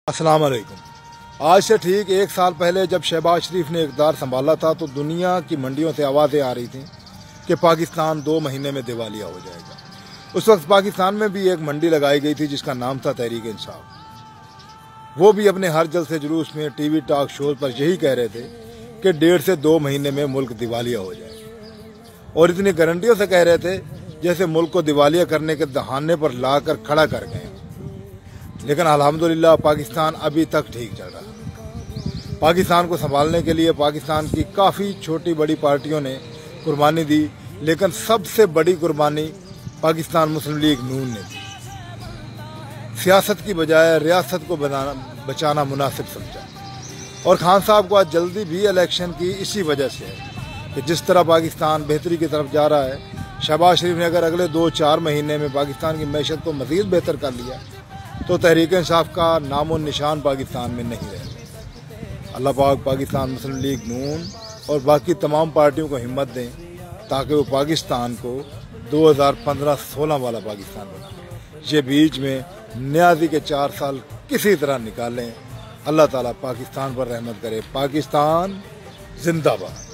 अस्सलाम वालेकुम। आज से ठीक एक साल पहले जब शहबाज शरीफ ने इक़्तिदार संभाला था तो दुनिया की मंडियों से आवाज़ें आ रही थी कि पाकिस्तान 2 महीने में दिवालिया हो जाएगा। उस वक्त पाकिस्तान में भी एक मंडी लगाई गई थी जिसका नाम था तहरीक इंसाफ। वो भी अपने हर जलसे जुलूस में टीवी टॉक शोज पर यही कह रहे थे कि 1.5 से 2 महीने में मुल्क दिवालिया हो जाए, और इतनी गारंटियों से कह रहे थे जैसे मुल्क को दिवालिया करने के दहाने पर लाकर खड़ा कर गए। लेकिन अल्हम्दुलिल्लाह पाकिस्तान अभी तक ठीक चल रहा है। पाकिस्तान को संभालने के लिए पाकिस्तान की काफ़ी छोटी बड़ी पार्टियों ने कुर्बानी दी, लेकिन सबसे बड़ी कुर्बानी पाकिस्तान मुस्लिम लीग नून ने दी। सियासत की बजाय रियासत को बचाना मुनासिब समझा, और खान साहब को आज जल्दी भी इलेक्शन की इसी वजह से है कि जिस तरह पाकिस्तान बेहतरी की तरफ जा रहा है, शहबाज शरीफ ने अगर अगले 2-4 महीने में पाकिस्तान की मैशत को मज़ीद बेहतर कर लिया तो तहरीक इंसाफ का नामो निशान पाकिस्तान में नहीं रहेगा। अल्लाह पाक पाकिस्तान मुस्लिम लीग नून और बाकी तमाम पार्टियों को हिम्मत दें ताकि वो पाकिस्तान को 2015-16 वाला पाकिस्तान बनाए। ये बीच में न्याजी के 4 साल किसी तरह निकालें। अल्लाह ताला पाकिस्तान पर रहमत करे। पाकिस्तान जिंदाबाद।